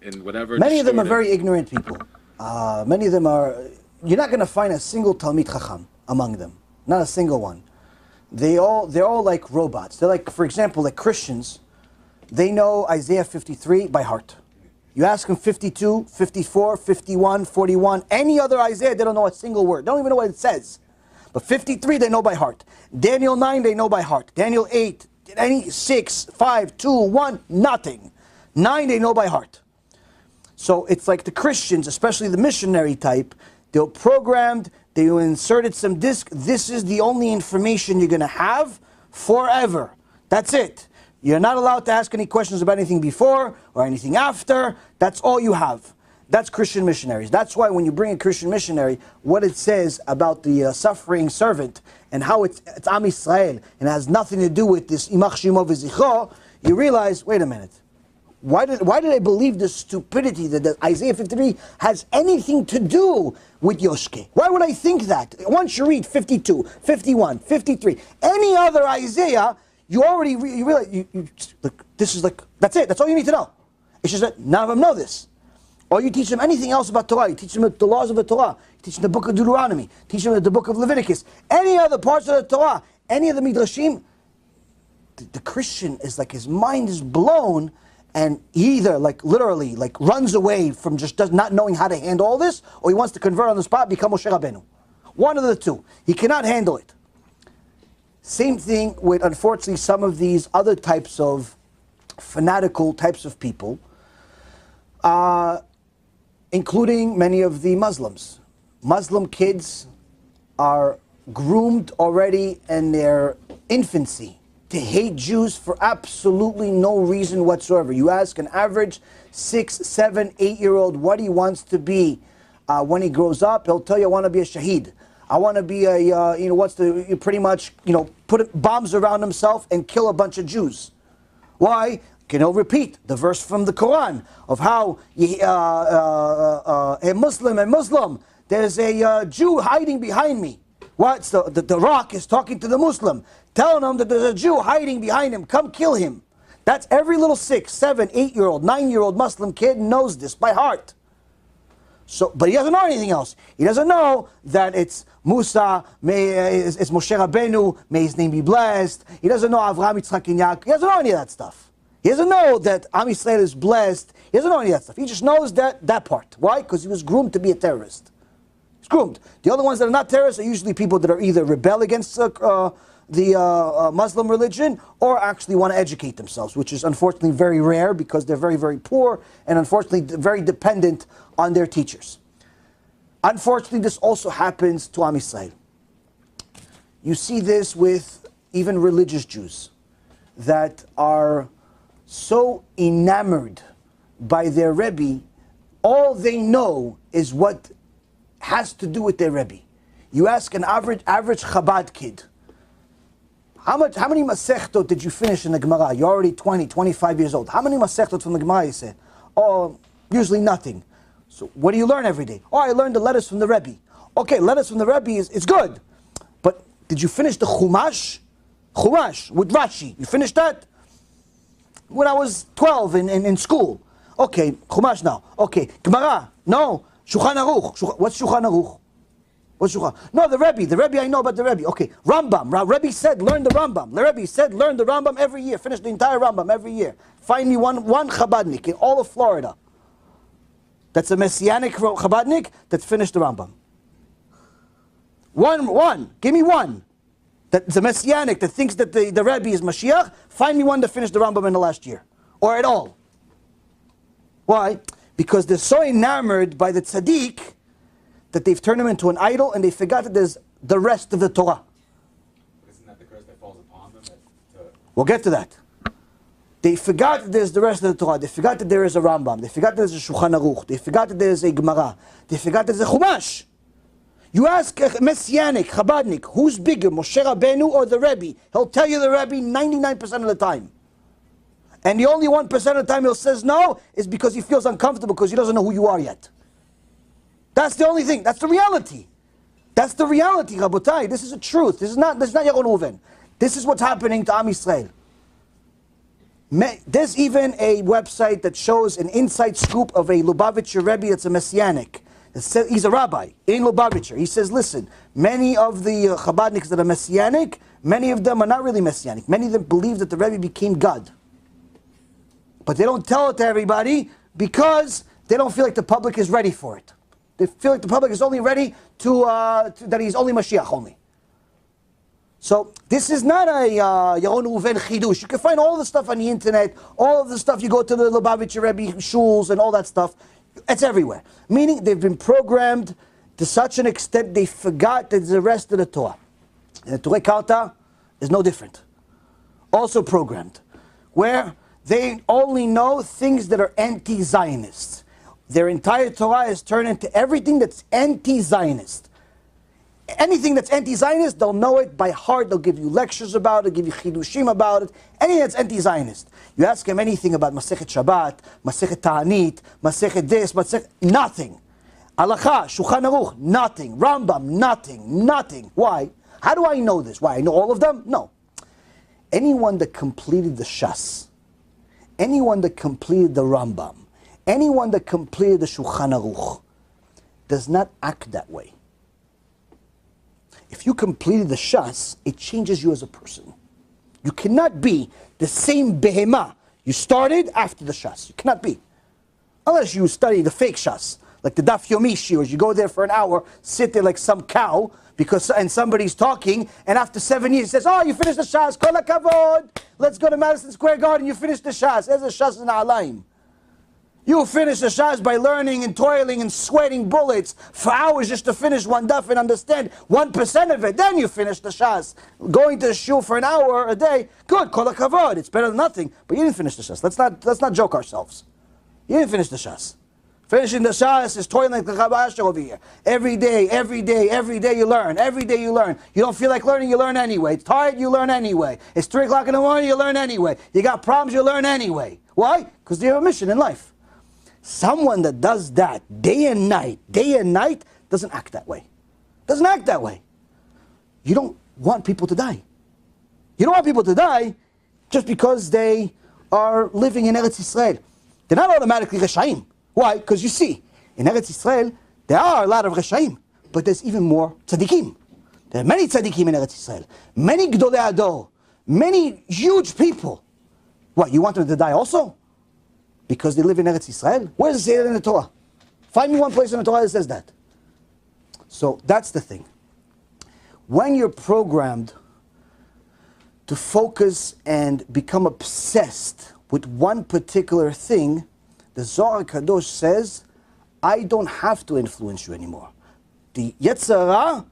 in whatever. Many of them are very ignorant people. Many of them are. You're not going to find a single Talmid Chacham among them. Not a single one. They're all like robots. They're like, for example, like Christians. They know Isaiah 53 by heart. You ask them 52, 54, 51, 41, any other Isaiah, they don't know a single word. They don't even know what it says. But 53 they know by heart. Daniel 9 they know by heart. Daniel 8, any 6, 5, 2, 1, nothing. 9 they know by heart. So it's like the Christians, especially the missionary type, they're programmed, they inserted some disc. This is the only information you're going to have forever. That's it. You're not allowed to ask any questions about anything before or anything after. That's all you have. That's Christian missionaries. That's why when you bring a Christian missionary, what it says about the suffering servant and how it's Am Yisrael and it has nothing to do with this Imach Shimo v'Zichro, you realize, wait a minute. Why did I believe this stupidity that Isaiah 53 has anything to do with Yoshke? Why would I think that? Once you read 52, 51, 53, any other Isaiah, you already you realize, look, this is like, that's it, that's all you need to know. It's just that none of them know this. Or you teach them anything else about Torah, you teach them the laws of the Torah, you teach them the book of Deuteronomy, teach them the book of Leviticus, any other parts of the Torah, any of the MIDRASHIM, the Christian is like, his mind is blown, and he either like literally like runs away from just not knowing how to handle all this, or he wants to convert on the spot, become Moshe Rabbeinu. One of the two. He cannot handle it. Same thing with, unfortunately, some of these other types of fanatical types of people, including many of the Muslims. Muslim kids are groomed already in their infancy to hate Jews for absolutely no reason whatsoever. You ask an average 6, 7, 8-year-old what he wants to be when he grows up, he'll tell you, I want to be a shaheed. I want to be a, wants to pretty much, put bombs around himself and kill a bunch of Jews. Why? Can he'll repeat the verse from the Quran of how a Muslim, there's a Jew hiding behind me. What? The rock is talking to the Muslim, telling him that there's a Jew hiding behind him. Come kill him. That's every little 6, 7, 8-year-old, 9-year-old Muslim kid knows this by heart. So, but he doesn't know anything else. He doesn't know that it's Musa, it's Moshe Rabbeinu, may his name be blessed. He doesn't know Avraham, Yitzchak, and Yaakov. He doesn't know any of that stuff. He doesn't know that Am Yisrael is blessed. He doesn't know any of that stuff. He just knows that part. Why? Because he was groomed to be a terrorist. He's groomed. The other ones that are not terrorists are usually people that are either rebel against the Muslim religion or actually want to educate themselves, which is unfortunately very rare because they're very, very poor and unfortunately very dependent on their teachers. Unfortunately, this also happens to Am Yisrael. You see this with even religious Jews that are so enamored by their Rebbe, all they know is what has to do with their Rebbe. You ask an average Chabad kid, how many Masechtot did you finish in the Gemara? You're already 20, 25 years old. How many Masechtot from the Gemara you said? Oh, usually nothing. So what do you learn every day? Oh, I learned the letters from the Rebbe. Okay, letters from the Rebbe is good. But did you finish the Chumash? Chumash with Rashi. You finished that? When I was 12 in school. Okay, Chumash now. Okay, Gemara. No. Shulchan Aruch. What's Shulchan Aruch? What's Shulchan? No, the Rebbe I know about the Rebbe. Okay, Rambam. Rebbe said learn the Rambam. The Rebbe said learn the Rambam every year. Finish the entire Rambam every year. Find me one Chabadnik in all of Florida that's a Messianic Chabadnik that's finished the Rambam. One. Give me one. That's a Messianic that thinks that the Rebbe is Mashiach. Find me one that finished the Rambam in the last year. Or at all. Why? Because they're so enamored by the tzaddik that they've turned him into an idol and they forgot that there's the rest of the Torah. Isn't that the curse that falls upon them? We'll get to that. They forgot that there's the rest of the Torah. They forgot that there is a Rambam. They forgot that there's a Shulchan Aruch. They forgot that there's a Gemara. They forgot that there's a Chumash. You ask a Messianic, Chabadnik, who's bigger, Moshe Rabbeinu or the Rebbe? He'll tell you the Rebbe 99% of the time. And the only 1% of the time he'll says no is because he feels uncomfortable because he doesn't know who you are yet. That's the only thing. That's the reality. That's the reality, Rabotai. This is the truth. This is not Yaron Reuven. This is what's happening to Am Yisrael. There's even a website that shows an inside scoop of a Lubavitcher Rebbe that's a Messianic. He's a rabbi in Lubavitcher. He says, listen, many of the Chabadniks that are Messianic, many of them are not really Messianic. Many of them believe that the Rebbe became God. But they don't tell it to everybody because they don't feel like the public is ready for it. They feel like the public is only ready that he's only Mashiach only. So this is not a Yaron Reuven Chidush. You can find all the stuff on the internet, all of the stuff, you go to the Lubavitcher Rebbe shuls and all that stuff. It's everywhere. Meaning they've been programmed to such an extent they forgot that the rest of the Torah. And the Neturei Karta is no different. Also programmed. Where they only know things that are anti-Zionist. Their entire Torah is turned into everything that's anti-Zionist. Anything that's anti-Zionist, they'll know it by heart. They'll give you lectures about it, give you chidushim about it. Anything that's anti-Zionist. You ask him anything about Masechet Shabbat, Masechet Ta'anit, Masechet this, Masechet... Nothing. HALACHA, Shulchan Aruch, nothing. Rambam, nothing. Why? How do I know this? Why? I know all of them? No. Anyone that completed the Shas, anyone that completed the Rambam, anyone that completed the Shulchan Aruch, does not act that way. If you completed the Shas, it changes you as a person. You cannot be the same behemah you started after the Shas. You cannot be. Unless you study the fake Shas, like the Daf Yomi shiurs. You go there for an hour, sit there like some cow, and somebody's talking, and after 7 years he says, oh, you finished the Shas, kol hakavod, let's go to Madison Square Garden, you finished the Shas. There's a Shas in Alaim. You finish the Shas by learning and toiling and sweating bullets for hours just to finish one daf and understand 1% of it. Then you finish the Shas. Going to the shul for an hour a day, good, kol hakavod, it's better than nothing. But you didn't finish the Shas. Let's not joke ourselves. You didn't finish the Shas. Finishing the Shas is toiling like the Rabbi over here. Every day you learn. Every day you learn. You don't feel like learning, you learn anyway. It's tired, you learn anyway. It's 3 o'clock in the morning, you learn anyway. You got problems, you learn anyway. Why? Because you have a mission in life. Someone that does that day and night, doesn't act that way. Doesn't act that way. You don't want people to die. You don't want people to die just because they are living in Eretz Yisrael. They're not automatically Reshaim. Why? Because you see, in Eretz Yisrael, there are a lot of Reshaim, but there's even more Tzadikim. There are many Tzadikim in Eretz Yisrael. Many Gdolei Ador. Many huge people. What, you want them to die also? Because they live in Eretz Yisrael? Where does it say that in the Torah? Find me one place in the Torah that says that. So that's the thing. When you're programmed to focus and become obsessed with one particular thing, the Zohar Kadosh says, I don't have to influence you anymore. The Yetzer Hara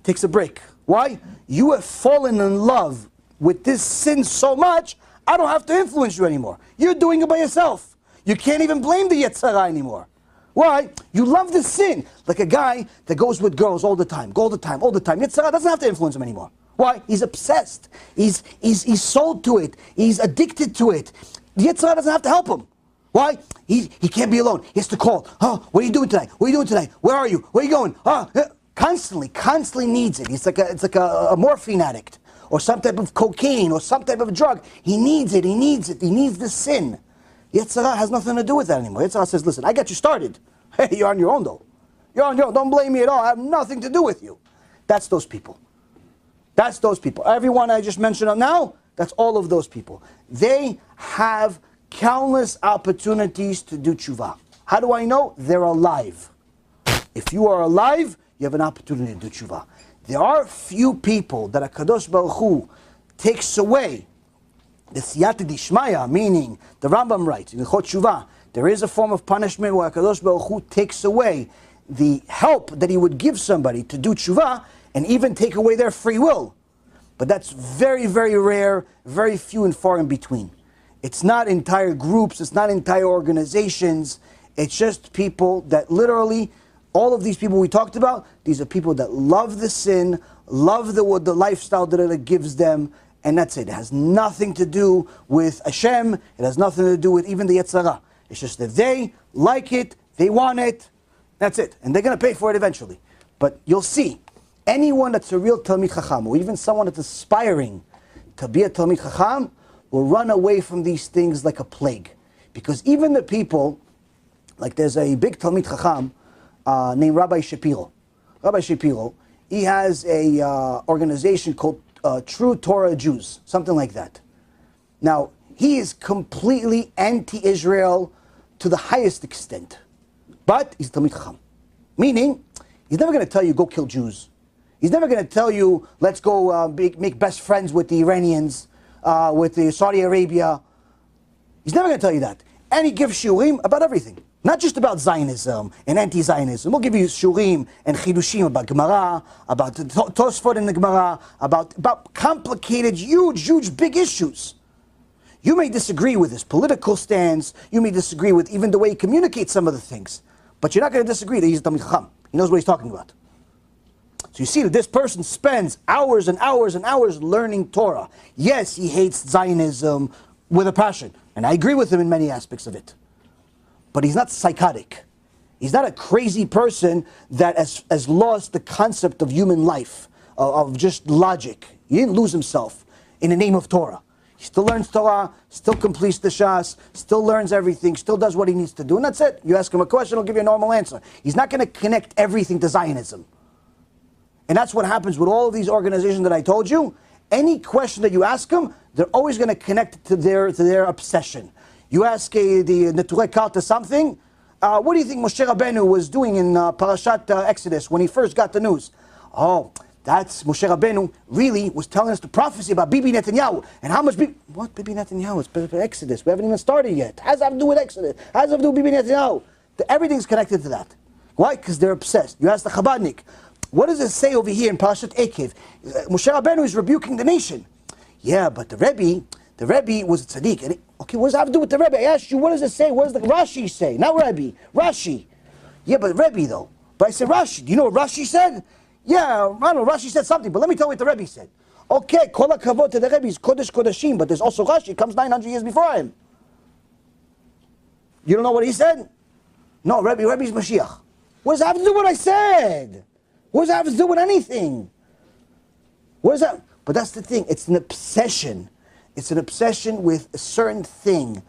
takes a break. Why? You have fallen in love with this sin so much, I don't have to influence you anymore. You're doing it by yourself. You can't even blame the Yetzer Hara anymore. Why? You love the sin. Like a guy that goes with girls all the time. Yetzer Hara doesn't have to influence him anymore. Why? He's obsessed. He's sold to it. He's addicted to it. The Yetzer Hara doesn't have to help him. Why? He can't be alone. He has to call. Oh, what are you doing today? Where are you? Where are you going? Oh, constantly needs it. It's like a morphine addict. Or some type of cocaine, or some type of drug. He needs it. He needs the sin. Yetzer Hara has nothing to do with that anymore. Yetzer Hara says, listen, I got you started. Hey, you're on your own though. You're on your own. Don't blame me at all. I have nothing to do with you. That's those people. Everyone I just mentioned now, that's all of those people. They have countless opportunities to do tshuva. How do I know? They're alive. If you are alive, you have an opportunity to do tshuva. There are few people that HaKadosh Baruch Hu takes away the siyata dishmaya, meaning the Rambam writes in Chot Tshuva, there is a form of punishment where HaKadosh Baruch Hu takes away the help that he would give somebody to do tshuva and even take away their free will. But that's very, very rare, very few and far in between. It's not entire groups, it's not entire organizations, it's just people that literally, all of these people we talked about, these are people that love the sin, love the lifestyle that it gives them, and that's it. It has nothing to do with Hashem, it has nothing to do with even the Yetzer Hara. It's just that they like it, they want it, that's it. And they're going to pay for it eventually. But you'll see, anyone that's a real Talmid Chacham, or even someone that's aspiring to be a Talmid Chacham, will run away from these things like a plague. Because even the people, like there's a big Talmid Chacham named Rabbi Shapiro. Rabbi Shapiro, he has a organization called True Torah Jews, something like that. Now, he is completely anti-Israel to the highest extent. But he's Talmid Chacham. Meaning, he's never going to tell you, go kill Jews. He's never going to tell you, let's go make best friends with the Iranians, with the Saudi Arabia. He's never going to tell you that. And he gives shurim about everything. Not just about Zionism and anti-Zionism. We'll give you shurim and chidushim about Gemara, about Tosfot in the Gemara, about complicated, huge, big issues. You may disagree with his political stance. You may disagree with even the way he communicates some of the things. But you're not going to disagree that he's a Talmid Chacham. He knows what he's talking about. So you see that this person spends hours and hours and hours learning Torah. Yes, he hates Zionism with a passion. And I agree with him in many aspects of it. But he's not psychotic. He's not a crazy person that has lost the concept of human life, of just logic. He didn't lose himself in the name of Torah. He still learns Torah, still completes the Shas, still learns everything, still does what he needs to do, and that's it. You ask him a question, he'll give you a normal answer. He's not going to connect everything to Zionism. And that's what happens with all of these organizations that I told you. Any question that you ask them, they're always going to connect to their obsession. You ask the Neturei Karta something, what do you think Moshe Rabbeinu was doing in Parashat Exodus when he first got the news? Oh, that's Moshe Rabbeinu really was telling us the prophecy about Bibi Netanyahu. And how much what Bibi Netanyahu? It's Exodus. We haven't even started yet. How does that have to do with Exodus? How does that have to do with Bibi Netanyahu? Everything's connected to that. Why? Because they're obsessed. You ask the Chabadnik, what does it say over here in Parashat Ekev? Moshe Rabbeinu is rebuking the nation. Yeah, but the Rebbe was a tzaddik. And okay, what does that have to do with the Rebbe? I asked you, what does it say? What does the Rashi say? Not Rebbe, Rashi. Yeah, but Rebbe though. But I said Rashi. Do you know what Rashi said? Yeah, I know, Rashi said something, but let me tell you what the Rebbe said. Okay, kol hakavod to the Rebbe is Kodesh Kodeshim, but there's also Rashi, comes 900 years before him. You don't know what he said? No, Rebbe's Mashiach. What does that have to do with what I said? What does that have to do with anything? What is that? But that's the thing, it's an obsession. It's an obsession with a certain thing.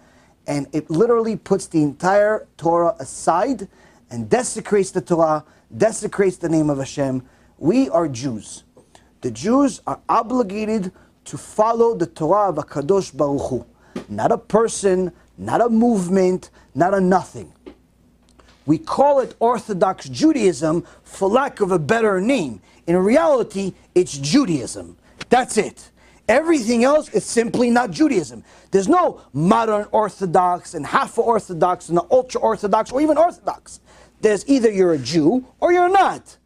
And it literally puts the entire Torah aside and desecrates the Torah, desecrates the name of Hashem. We are Jews. The Jews are obligated to follow the Torah of HaKadosh Baruch Hu. Not a person, not a movement, not a nothing. We call it Orthodox Judaism for lack of a better name. In reality, it's Judaism. That's it. Everything else is simply not Judaism. There's no modern Orthodox and half-Orthodox and ultra-Orthodox or even Orthodox. There's either you're a Jew or you're not.